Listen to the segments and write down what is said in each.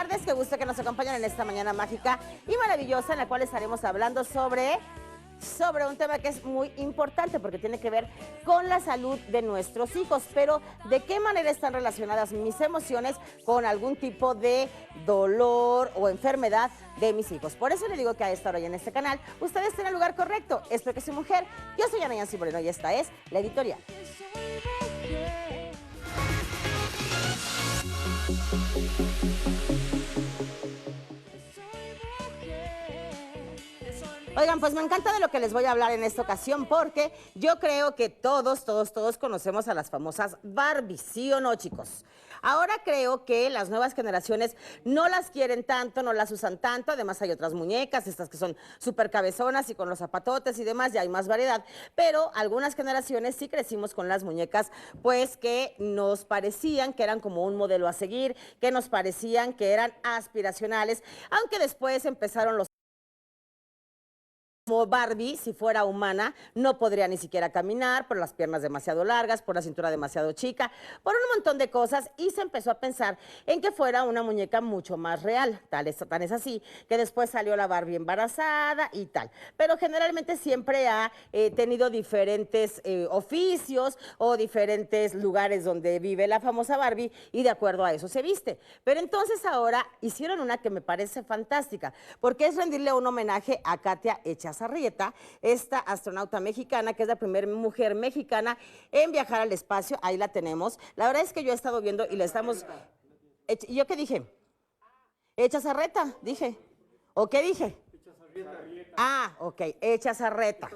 tardes, qué gusto que nos acompañen en esta mañana mágica y maravillosa en la cual estaremos hablando sobre un tema que es muy importante porque tiene que ver con la salud de nuestros hijos, pero ¿de qué manera están relacionadas mis emociones con algún tipo de dolor o enfermedad de mis hijos? Por eso le digo que a esta hora y en este canal ustedes estén en el lugar correcto. Espero que soy mujer. Yo soy Ana Yancy Moreno y esta es la editorial. Oigan, pues me encanta de lo que les voy a hablar en esta ocasión porque yo creo que todos conocemos a las famosas Barbies, ¿sí o no, chicos? Ahora creo que las nuevas generaciones no las quieren tanto, no las usan tanto, además hay otras muñecas, estas que son súper cabezonas y con los zapatotes y demás, ya hay más variedad, pero algunas generaciones sí crecimos con las muñecas, pues que nos parecían que eran como un modelo a seguir, que nos parecían que eran aspiracionales, aunque después empezaron los como Barbie, si fuera humana, no podría ni siquiera caminar por las piernas demasiado largas, por la cintura demasiado chica, por un montón de cosas y se empezó a pensar en que fuera una muñeca mucho más real. Tan es así que después salió la Barbie embarazada y tal. Pero generalmente siempre ha tenido diferentes oficios o diferentes lugares donde vive la famosa Barbie y de acuerdo a eso se viste. Pero entonces ahora hicieron una que me parece fantástica, porque es rendirle un homenaje a Katia Echazarrieta, esta astronauta mexicana, que es la primera mujer mexicana en viajar al espacio. Ahí la tenemos. La verdad es que yo he estado viendo y la estamos... ¿Y yo qué dije? Echazarreta, dije. ¿O qué dije? Ah, ok, Echazarreta.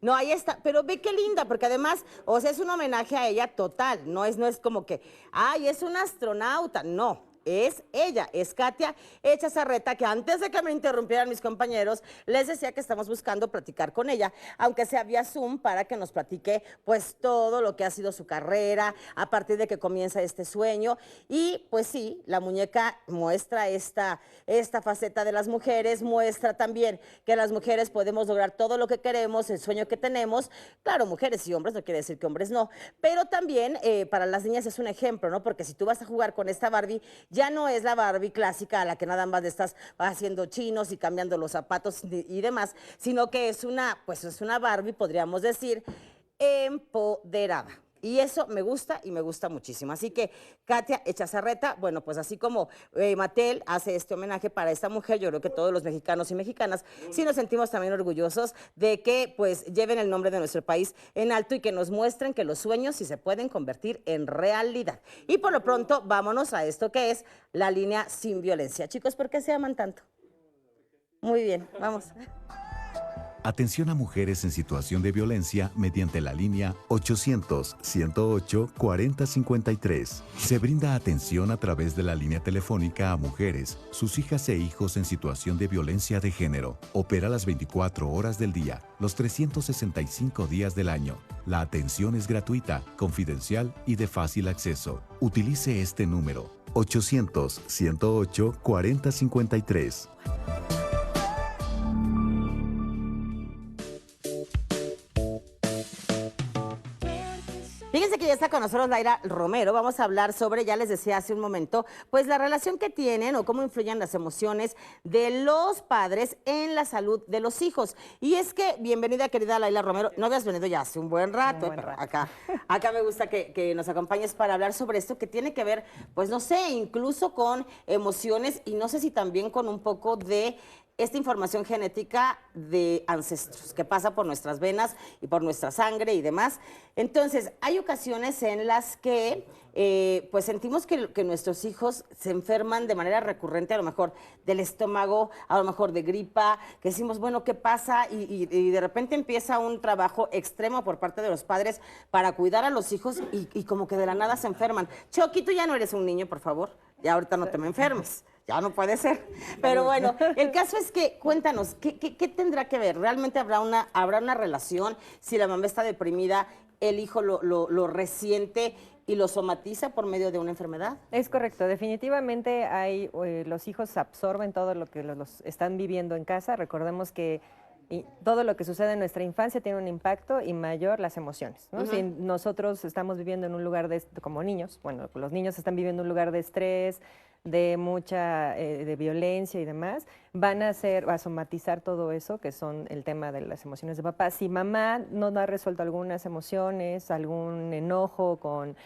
No, ahí está, pero ve qué linda, porque además, o sea, es un homenaje a ella total, no es como que, ay, es una astronauta, no. Es ella, es Katia Echazarreta, que antes de que me interrumpieran mis compañeros, les decía que estamos buscando platicar con ella, aunque sea vía Zoom, para que nos platique pues todo lo que ha sido su carrera, a partir de que comienza este sueño. Y pues sí, la muñeca muestra esta faceta de las mujeres, muestra también que las mujeres podemos lograr todo lo que queremos, el sueño que tenemos. Claro, mujeres y hombres, no quiere decir que hombres no, pero también para las niñas es un ejemplo, ¿no? Porque si tú vas a jugar con esta Barbie, ya no es la Barbie clásica a la que nada más le estás haciendo chinos y cambiando los zapatos y demás, sino que es una Barbie, podríamos decir, empoderada. Y eso me gusta y me gusta muchísimo. Así que Katia Echazarreta, bueno, pues así como Mattel hace este homenaje para esta mujer, yo creo que todos los mexicanos y mexicanas sí nos sentimos también orgullosos de que pues lleven el nombre de nuestro país en alto y que nos muestren que los sueños sí se pueden convertir en realidad. Y por lo pronto, vámonos a esto que es la línea sin violencia. Chicos, ¿por qué se aman tanto? Muy bien, vamos. Atención a mujeres en situación de violencia mediante la línea 800-108-4053. Se brinda atención a través de la línea telefónica a mujeres, sus hijas e hijos en situación de violencia de género. Opera las 24 horas del día, los 365 días del año. La atención es gratuita, confidencial y de fácil acceso. Utilice este número, 800-108-4053. Fíjense que ya está con nosotros Laira Romero. Vamos a hablar sobre, ya les decía hace un momento, pues la relación que tienen o cómo influyen las emociones de los padres en la salud de los hijos. Y es que, bienvenida querida Laira Romero, no habías venido ya hace un buen rato, pero acá me gusta que nos acompañes para hablar sobre esto que tiene que ver, pues no sé, incluso con emociones y no sé si también con un poco de esta información genética de ancestros que pasa por nuestras venas y por nuestra sangre y demás. Entonces, hay ocasiones en las que pues sentimos que nuestros hijos se enferman de manera recurrente, a lo mejor del estómago, a lo mejor de gripa, que decimos, bueno, ¿qué pasa? Y de repente empieza un trabajo extremo por parte de los padres para cuidar a los hijos y como que de la nada se enferman. Choqui, tú ya no eres un niño, por favor, ya ahorita no te me enfermes. Ya no puede ser. Pero bueno, el caso es que, cuéntanos, ¿qué tendrá que ver? ¿Realmente habrá una relación? Si la mamá está deprimida, el hijo lo resiente y lo somatiza por medio de una enfermedad. Es correcto, definitivamente los hijos absorben todo lo que los están viviendo en casa. Recordemos que todo lo que sucede en nuestra infancia tiene un impacto y mayor las emociones, ¿no? Si nosotros estamos viviendo en un lugar como niños, bueno, los niños están viviendo en un lugar de estrés, de mucha de violencia y demás, van a somatizar todo eso, que son el tema de las emociones de papá. Si mamá no ha resuelto algunas emociones, algún enojo con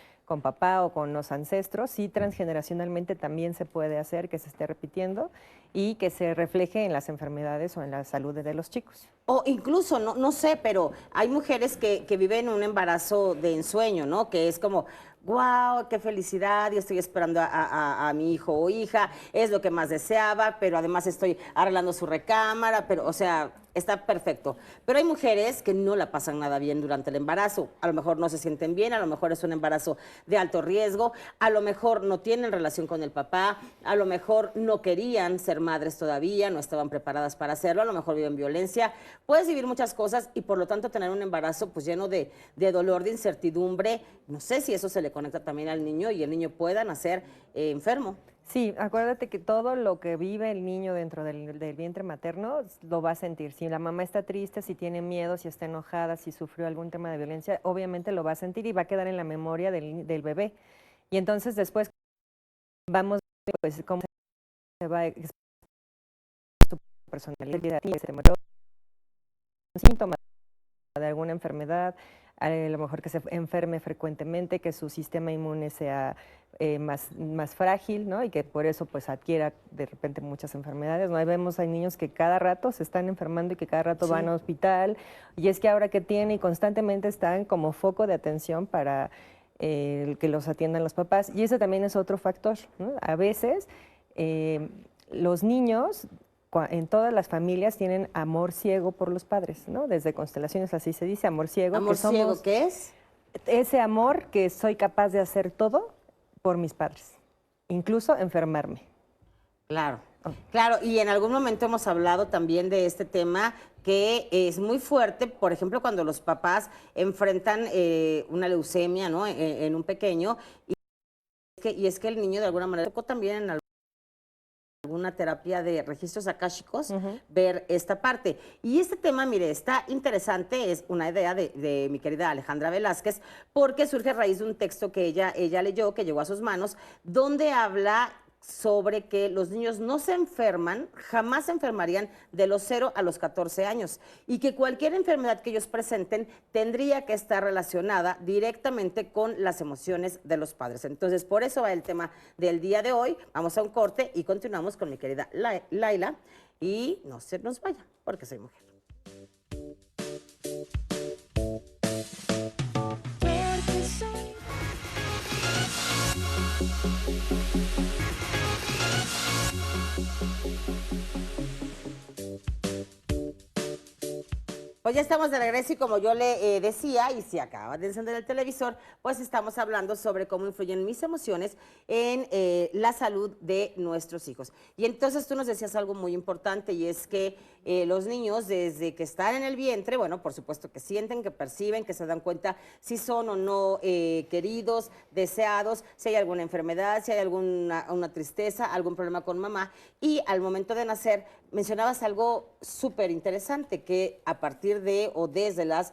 papá o con los ancestros, sí transgeneracionalmente también se puede hacer que se esté repitiendo y que se refleje en las enfermedades o en la salud de los chicos. O incluso, no sé, pero hay mujeres que viven un embarazo de ensueño, ¿no? Que es como, wow, qué felicidad, y estoy esperando a mi hijo o hija, es lo que más deseaba, pero además estoy arreglando su recámara, pero, o sea, está perfecto. Pero hay mujeres que no la pasan nada bien durante el embarazo, a lo mejor no se sienten bien, a lo mejor es un embarazo de alto riesgo, a lo mejor no tienen relación con el papá, a lo mejor no querían ser madres todavía, no estaban preparadas para hacerlo, a lo mejor viven violencia, puedes vivir muchas cosas y por lo tanto tener un embarazo pues lleno de dolor, de incertidumbre, no sé si eso se le conecta también al niño y el niño pueda nacer enfermo. Sí, acuérdate que todo lo que vive el niño dentro del vientre materno lo va a sentir. Si la mamá está triste, si tiene miedo, si está enojada, si sufrió algún tema de violencia, obviamente lo va a sentir y va a quedar en la memoria del bebé. Y entonces después vamos a ver pues, cómo se va a expresar su personalidad, síntomas de alguna enfermedad, a lo mejor que se enferme frecuentemente, que su sistema inmune sea más frágil, ¿no? Y que por eso pues adquiera de repente muchas enfermedades, ¿no? Ahí vemos, hay niños que cada rato se están enfermando y que cada rato van al hospital, y es que ahora que tienen y constantemente están como foco de atención para que los atiendan los papás, y ese también es otro factor, ¿no? A veces los niños en todas las familias tienen amor ciego por los padres, ¿no? Desde constelaciones así se dice, amor ciego. ¿Amor ciego qué es? Ese amor que soy capaz de hacer todo por mis padres, incluso enfermarme. Claro, claro, y en algún momento hemos hablado también de este tema que es muy fuerte, por ejemplo, cuando los papás enfrentan una leucemia, ¿no? En un pequeño, y es que el niño de alguna manera tocó también en alguna terapia de registros akáshicos, ver esta parte. Y este tema, mire, está interesante, es una idea de mi querida Alejandra Velázquez, porque surge a raíz de un texto que ella leyó, que llegó a sus manos, donde habla sobre que los niños no se enferman, jamás se enfermarían de los 0 a los 14 años y que cualquier enfermedad que ellos presenten tendría que estar relacionada directamente con las emociones de los padres. Entonces, por eso va el tema del día de hoy. Vamos a un corte y continuamos con mi querida Laila y no se nos vaya, porque soy mujer. Pues ya estamos de regreso y como yo le decía, y si acaba de encender el televisor, pues estamos hablando sobre cómo influyen mis emociones en la salud de nuestros hijos. Y entonces tú nos decías algo muy importante y es que los niños desde que están en el vientre, bueno, por supuesto que sienten, que perciben, que se dan cuenta si son o no queridos, deseados, si hay alguna enfermedad, si hay alguna tristeza, algún problema con mamá. Y al momento de nacer, mencionabas algo súper interesante, que a partir de o desde las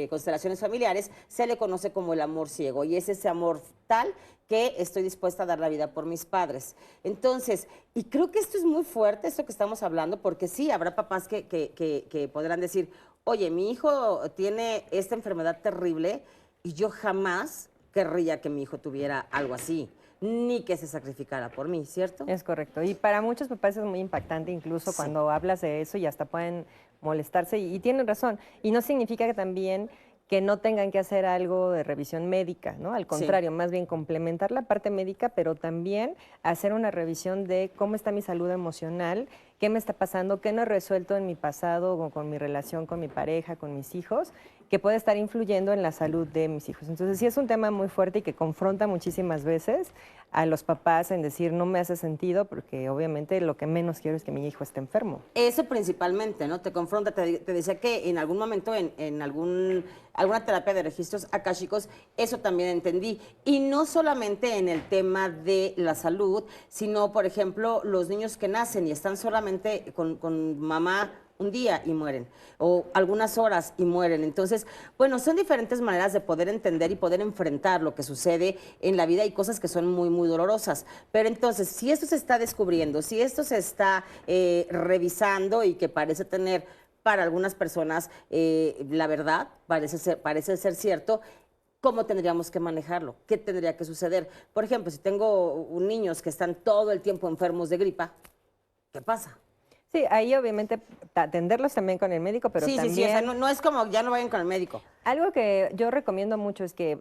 constelaciones familiares se le conoce como el amor ciego y es ese amor tal que estoy dispuesta a dar la vida por mis padres. Entonces, y creo que esto es muy fuerte, esto que estamos hablando, porque sí, habrá papás que podrán decir, oye, mi hijo tiene esta enfermedad terrible y yo jamás querría que mi hijo tuviera algo así, ni que se sacrificara por mí, ¿cierto? Es correcto. Y para muchos papás es muy impactante, incluso Sí. cuando hablas de eso y hasta pueden molestarse y tienen razón. Y no significa que también que no tengan que hacer algo de revisión médica, ¿no? Al contrario, más bien complementar la parte médica, pero también hacer una revisión de cómo está mi salud emocional, qué me está pasando, qué no he resuelto en mi pasado o con mi relación con mi pareja, con mis hijos, que puede estar influyendo en la salud de mis hijos. Entonces sí es un tema muy fuerte y que confronta muchísimas veces a los papás en decir no me hace sentido porque obviamente lo que menos quiero es que mi hijo esté enfermo. Eso principalmente, ¿no? Te confronta, te decía que en algún momento en alguna terapia de registros akáshicos, eso también entendí. Y no solamente en el tema de la salud, sino, por ejemplo, los niños que nacen y están solamente con mamá un día y mueren, o algunas horas y mueren. Entonces, bueno, son diferentes maneras de poder entender y poder enfrentar lo que sucede en la vida y cosas que son muy, muy dolorosas. Pero entonces, si esto se está descubriendo, si esto se está revisando y que parece tener para algunas personas la verdad, parece ser cierto, ¿cómo tendríamos que manejarlo? ¿Qué tendría que suceder? Por ejemplo, si tengo niños que están todo el tiempo enfermos de gripa, ¿qué pasa? Sí, ahí obviamente atenderlos también con el médico, pero Sí, también... sí, o sea, no es como ya no vayan con el médico. Algo que yo recomiendo mucho es que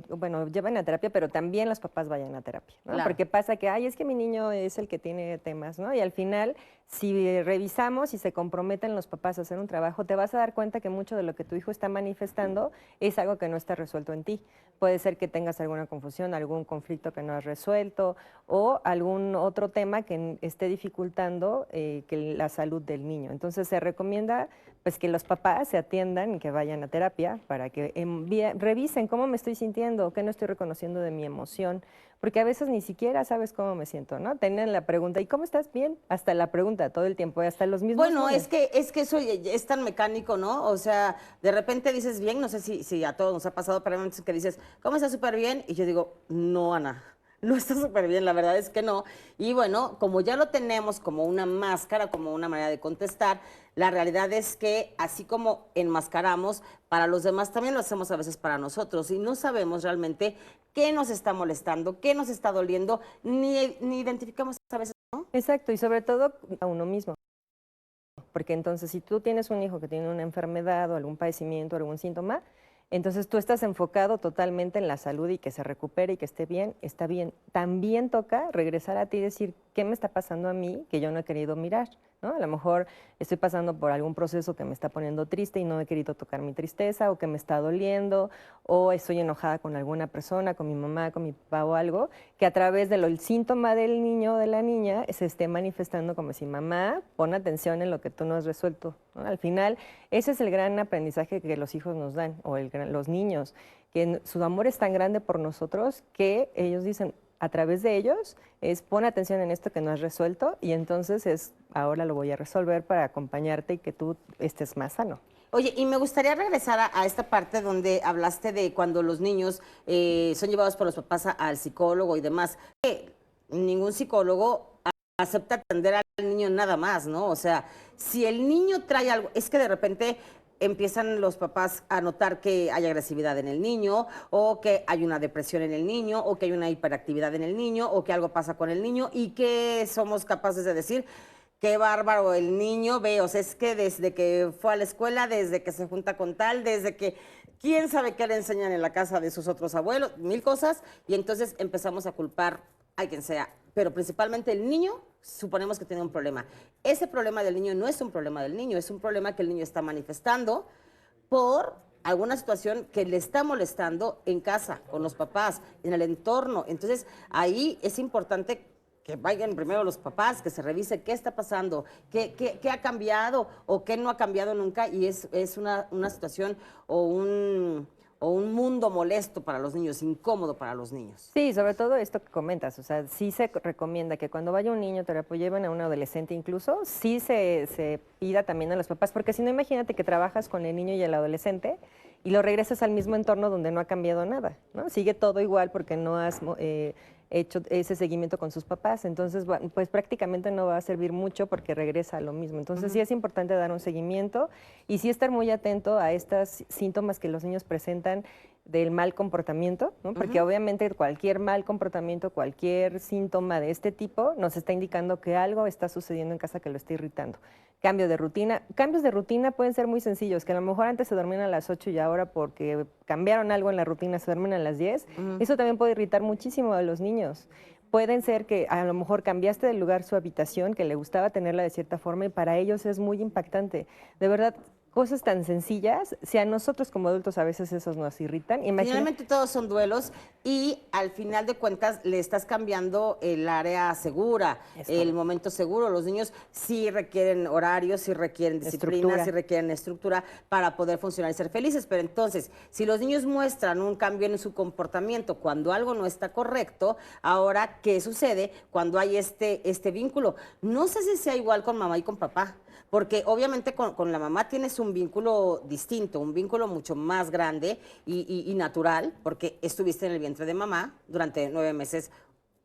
bueno, lleven a terapia, pero también los papás vayan a terapia, ¿no? Claro. Porque pasa que, ay, es que mi niño es el que tiene temas, ¿no? Y al final, si revisamos y se comprometen los papás a hacer un trabajo, te vas a dar cuenta que mucho de lo que tu hijo está manifestando es algo que no está resuelto en ti. Puede ser que tengas alguna confusión, algún conflicto que no has resuelto o algún otro tema que esté dificultando que la salud del niño. Entonces, se recomienda pues que los papás se atiendan y que vayan a terapia para que revisen cómo me estoy sintiendo, qué no estoy reconociendo de mi emoción, porque a veces ni siquiera sabes cómo me siento, ¿no? Tienen la pregunta, ¿y cómo estás? Bien, hasta la pregunta todo el tiempo, y hasta los mismos Bueno, niños. es que eso es tan mecánico, ¿no? O sea, de repente dices bien, no sé si a todos nos ha pasado, pero hay momentos que dices, ¿cómo estás súper bien? Y yo digo, no, Ana, no está súper bien, la verdad es que no. Y bueno, como ya lo tenemos como una máscara, como una manera de contestar, la realidad es que así como enmascaramos, para los demás también lo hacemos a veces para nosotros y no sabemos realmente qué nos está molestando, qué nos está doliendo, ni identificamos a veces, ¿no? Exacto, y sobre todo a uno mismo. Porque entonces si tú tienes un hijo que tiene una enfermedad o algún padecimiento, algún síntoma, entonces tú estás enfocado totalmente en la salud y que se recupere y que esté bien, está bien. También toca regresar a ti y decir, ¿qué me está pasando a mí que yo no he querido mirar? ¿No? A lo mejor estoy pasando por algún proceso que me está poniendo triste y no he querido tocar mi tristeza o que me está doliendo o estoy enojada con alguna persona, con mi mamá, con mi papá o algo, que a través del síntoma del niño o de la niña se esté manifestando como si mamá, pon atención en lo que tú no has resuelto, ¿no? Al final, ese es el gran aprendizaje que los hijos nos dan o los niños, que su amor es tan grande por nosotros que ellos dicen, a través de ellos, es pon atención en esto que no has resuelto y entonces ahora lo voy a resolver para acompañarte y que tú estés más sano. Oye, y me gustaría regresar a esta parte donde hablaste de cuando los niños son llevados por los papás al psicólogo y demás. Ningún psicólogo acepta atender al niño nada más, ¿no? O sea, si el niño trae algo, es que de repente empiezan los papás a notar que hay agresividad en el niño, o que hay una depresión en el niño, o que hay una hiperactividad en el niño, o que algo pasa con el niño, y que somos capaces de decir, qué bárbaro el niño ve, o sea, es que desde que fue a la escuela, desde que se junta con tal, desde que quién sabe qué le enseñan en la casa de sus otros abuelos, mil cosas, y entonces empezamos a culpar a quien sea, pero principalmente el niño, suponemos que tiene un problema. Ese problema del niño no es un problema del niño, es un problema que el niño está manifestando por alguna situación que le está molestando en casa, con los papás, en el entorno. Entonces, ahí es importante que vayan primero los papás, que se revise qué está pasando, qué ha cambiado o qué no ha cambiado nunca, y es una situación o un mundo molesto para los niños, incómodo para los niños. Sí, sobre todo esto que comentas, o sea, sí se recomienda que cuando vaya un niño terapia, lleven a un adolescente incluso, sí se pida también a los papás, porque si no, imagínate que trabajas con el niño y el adolescente y lo regresas al mismo entorno donde no ha cambiado nada, ¿no? Sigue todo igual porque no has hecho ese seguimiento con sus papás, entonces pues prácticamente no va a servir mucho porque regresa a lo mismo. Entonces sí es importante dar un seguimiento y sí estar muy atento a estos síntomas que los niños presentan del mal comportamiento, ¿no? Porque obviamente cualquier mal comportamiento, cualquier síntoma de este tipo nos está indicando que algo está sucediendo en casa que lo está irritando. Cambio de rutina. Cambios de rutina pueden ser muy sencillos, que a lo mejor antes se dormían a las 8 y ahora porque cambiaron algo en la rutina se duermen a las 10. Eso también puede irritar muchísimo a los niños. Pueden ser que a lo mejor cambiaste de lugar su habitación, que le gustaba tenerla de cierta forma y para ellos es muy impactante. De verdad, cosas tan sencillas, si a nosotros como adultos a veces esos nos irritan, Finalmente todos son duelos y al final de cuentas le estás cambiando el área segura, el momento seguro. Los niños sí requieren horarios, sí requieren disciplina, sí requieren estructura para poder funcionar y ser felices. Pero entonces, si los niños muestran un cambio en su comportamiento cuando algo no está correcto, ahora, ¿qué sucede cuando hay este vínculo? No sé si sea igual con mamá y con papá. Porque obviamente con la mamá tienes un vínculo distinto, un vínculo mucho más grande y natural, porque estuviste en el vientre de mamá durante 9 meses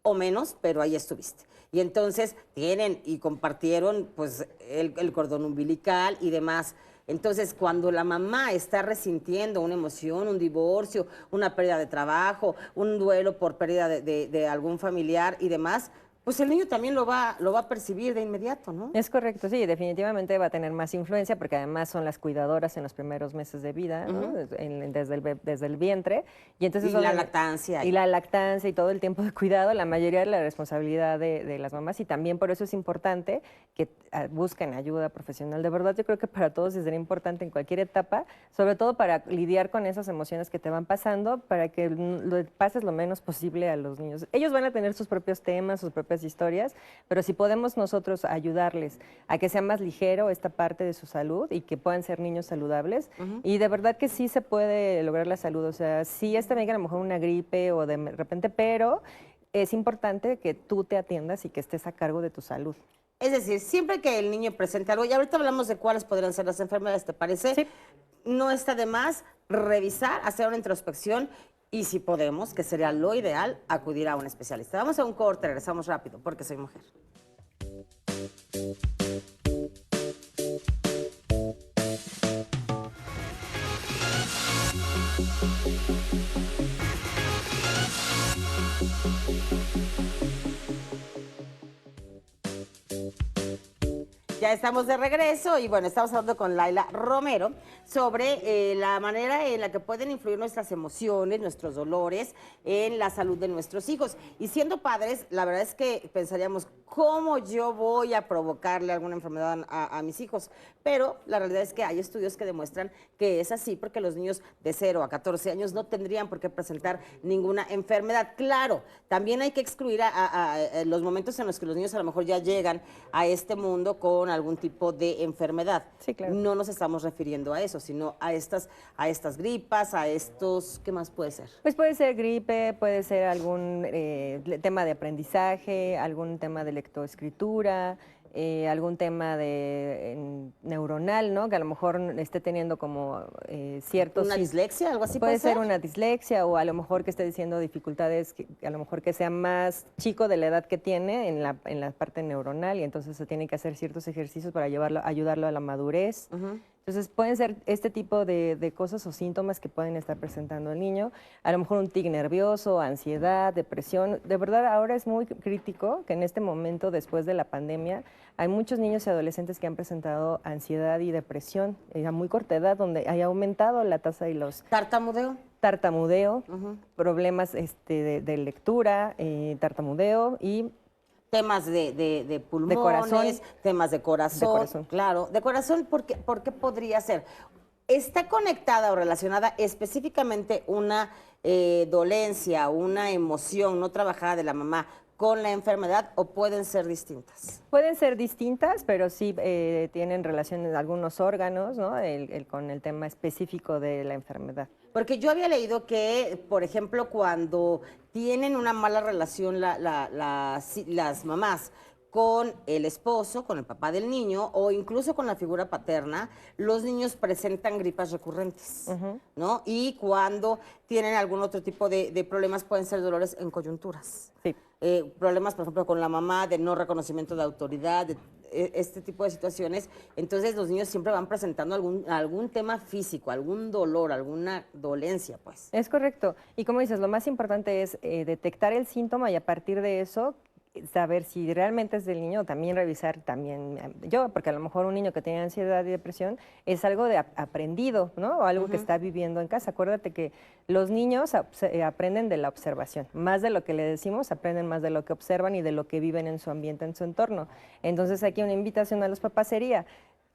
o menos, pero ahí estuviste. Y entonces tienen y compartieron pues el cordón umbilical y demás. Entonces, cuando la mamá está resintiendo una emoción, un divorcio, una pérdida de trabajo, un duelo por pérdida de algún familiar y demás, pues el niño también lo va a percibir de inmediato, ¿no? Es correcto, sí, definitivamente va a tener más influencia porque además son las cuidadoras en los primeros meses de vida, ¿no? Desde el vientre. Y entonces la lactancia. Y la lactancia y todo el tiempo de cuidado, la mayoría de la responsabilidad de las mamás y también por eso es importante que busquen ayuda profesional. De verdad, yo creo que para todos es importante en cualquier etapa, sobre todo para lidiar con esas emociones que te van pasando, para que lo pases lo menos posible a los niños. Ellos van a tener sus propios temas, sus propias historias, pero si podemos nosotros ayudarles a que sea más ligero esta parte de su salud y que puedan ser niños saludables, y de verdad que sí se puede lograr la salud, o sea, sí está bien que a lo mejor una gripe o de repente, pero es importante que tú te atiendas y que estés a cargo de tu salud. Es decir, siempre que el niño presente algo, y ahorita hablamos de cuáles podrían ser las enfermedades, ¿te parece? Sí. No está de más revisar, hacer una introspección y si podemos, que sería lo ideal, acudir a un especialista. Vamos a un corte, regresamos rápido, porque soy mujer. Ya estamos de regreso y bueno, estamos hablando con Laila Romero sobre la manera en la que pueden influir nuestras emociones, nuestros dolores en la salud de nuestros hijos. Y siendo padres, la verdad es que pensaríamos, ¿cómo yo voy a provocarle alguna enfermedad a mis hijos? Pero la realidad es que hay estudios que demuestran que es así porque los niños de 0 a 14 años no tendrían por qué presentar ninguna enfermedad. Claro, también hay que excluir a los momentos en los que los niños a lo mejor ya llegan a este mundo con algún tipo de enfermedad. Sí, claro. No nos estamos refiriendo a eso, sino a estas gripas, a estos, ¿qué más puede ser? Pues puede ser gripe, puede ser algún tema de aprendizaje, algún tema de lectoescritura, algún tema de neuronal, ¿no? Que a lo mejor esté teniendo como ciertos... ¿Una dislexia, algo así puede ser? Una dislexia o a lo mejor que esté diciendo dificultades, que a lo mejor que sea más chico de la edad que tiene en la parte neuronal y entonces se tienen que hacer ciertos ejercicios para ayudarlo a la madurez. Entonces pueden ser este tipo de cosas o síntomas que pueden estar presentando el niño. A lo mejor un tic nervioso, ansiedad, depresión. De verdad ahora es muy crítico que en este momento, después de la pandemia, hay muchos niños y adolescentes que han presentado ansiedad y depresión a muy corta edad, donde haya aumentado la tasa y los... Tartamudeo, problemas de lectura, tartamudeo y... Temas de pulmones, corazón. Temas de corazón, claro. De corazón, ¿por qué podría ser? ¿Está conectada o relacionada específicamente una dolencia, una emoción no trabajada de la mamá con la enfermedad o pueden ser distintas? Pueden ser distintas, pero sí tienen relación en algunos órganos, ¿no? Con el tema específico de la enfermedad. Porque yo había leído que, por ejemplo, cuando tienen una mala relación las mamás con el esposo, con el papá del niño o incluso con la figura paterna, los niños presentan gripas recurrentes, ¿no? Y cuando tienen algún otro tipo de problemas pueden ser dolores en coyunturas. Sí. Problemas, por ejemplo, con la mamá de no reconocimiento de autoridad, este tipo de situaciones. Entonces los niños siempre van presentando algún tema físico, algún dolor, alguna dolencia, pues. Es correcto. Y como dices, lo más importante es detectar el síntoma y a partir de eso saber si realmente es del niño, también revisar yo, porque a lo mejor un niño que tiene ansiedad y depresión es algo de aprendido, ¿no? O algo que está viviendo en casa. Acuérdate que los niños aprenden de la observación. Más de lo que le decimos, aprenden más de lo que observan y de lo que viven en su ambiente, en su entorno. Entonces aquí una invitación a los papás sería,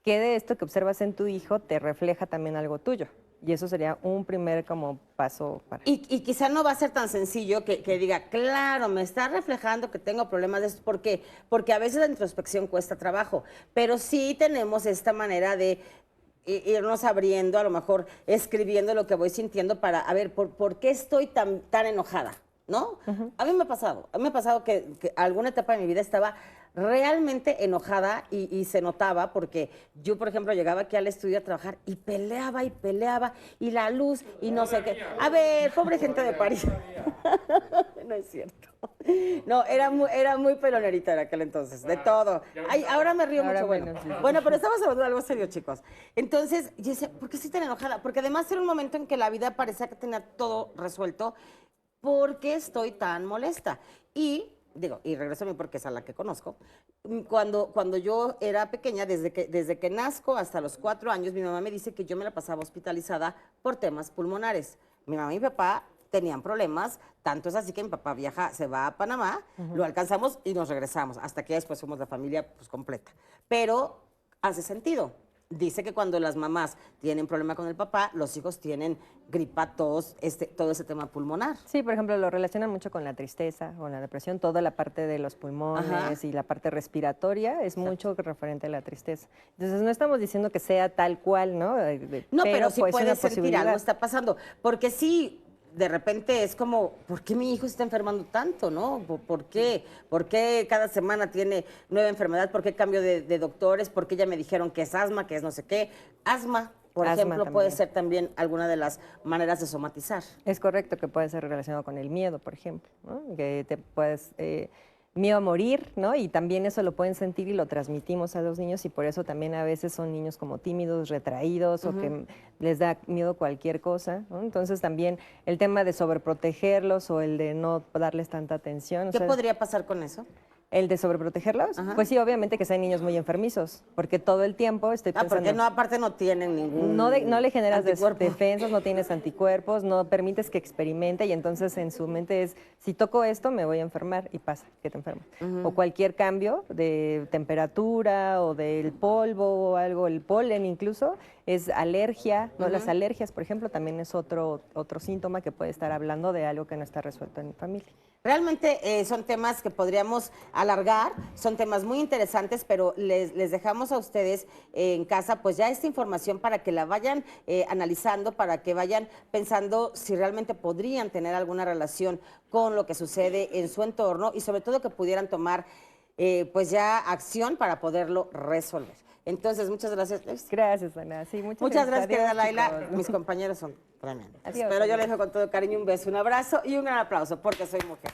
qué de esto que observas en tu hijo te refleja también algo tuyo. Y eso sería un primer como paso para... Y quizá no va a ser tan sencillo que diga, claro, me está reflejando que tengo problemas de esto. ¿Por qué? Porque a veces la introspección cuesta trabajo, pero sí tenemos esta manera de irnos abriendo, a lo mejor escribiendo lo que voy sintiendo para, a ver, ¿por qué estoy tan enojada? ¿No? A mí me ha pasado que alguna etapa de mi vida estaba realmente enojada y se notaba porque yo, por ejemplo, llegaba aquí al estudio a trabajar y peleaba y la luz y no sé qué. A ver, pobre gente de París. No es cierto. No, era muy pelonerita en aquel entonces, de todo. Ay, ahora me río mucho, bueno. sí. Bueno, pero estamos hablando de algo serio, chicos. Entonces, yo decía, ¿por qué estoy tan enojada? Porque además era un momento en que la vida parecía que tenía todo resuelto. ¿Por qué estoy tan molesta? Y digo, y regreso a mí porque es a la que conozco, cuando yo era pequeña, desde que nazco hasta los 4 años, mi mamá me dice que yo me la pasaba hospitalizada por temas pulmonares. Mi mamá y mi papá tenían problemas, tanto es así que mi papá se va a Panamá, lo alcanzamos y nos regresamos, hasta que después somos la familia pues completa. Pero hace sentido. Dice que cuando las mamás tienen problema con el papá, los hijos tienen gripa, tos, todo ese tema pulmonar. Sí, por ejemplo, lo relacionan mucho con la tristeza, con la depresión, toda la parte de los pulmones y la parte respiratoria es mucho referente a la tristeza. Entonces, no estamos diciendo que sea tal cual, ¿no? No, pero sí pues, puede una sentir posibilidad. algo está pasando, porque sí, de repente es como, ¿por qué mi hijo se está enfermando tanto, no? ¿Por qué? ¿Por qué cada semana tiene nueva enfermedad? ¿Por qué cambio de doctores? ¿Por qué ya me dijeron que es asma, que es no sé qué? Asma, por ejemplo, también puede ser también alguna de las maneras de somatizar. Es correcto que puede ser relacionado con el miedo, por ejemplo, ¿no? Que te puedes... miedo a morir, ¿no? Y también eso lo pueden sentir y lo transmitimos a los niños y por eso también a veces son niños como tímidos, retraídos o que les da miedo cualquier cosa, ¿no? Entonces también el tema de sobreprotegerlos o el de no darles tanta atención. ¿Qué podría pasar con eso? ¿El de sobreprotegerlos? Pues sí, obviamente que sean niños muy enfermizos, porque todo el tiempo estoy pensando... porque no, aparte no tienen ningún No le generas anticuerpo. defensas, no tienes anticuerpos, no permites que experimente y entonces en su mente es, si toco esto me voy a enfermar y pasa que te enfermas. O cualquier cambio de temperatura o del polvo o algo, el polen incluso, es alergia, ¿no? Las alergias, por ejemplo, también es otro síntoma que puede estar hablando de algo que no está resuelto en la familia. Realmente son temas que podríamos alargar, son temas muy interesantes, pero les dejamos a ustedes en casa pues ya esta información para que la vayan analizando, para que vayan pensando si realmente podrían tener alguna relación con lo que sucede en su entorno y sobre todo que pudieran tomar pues ya acción para poderlo resolver. Entonces, muchas gracias. Gracias, Ana. Sí, muchas gracias, querida Adiós, Laila. chicos. Mis compañeros son tremendos. Adiós, Pero yo adiós. les dejo con todo cariño un beso, un abrazo y un gran aplauso porque soy mujer.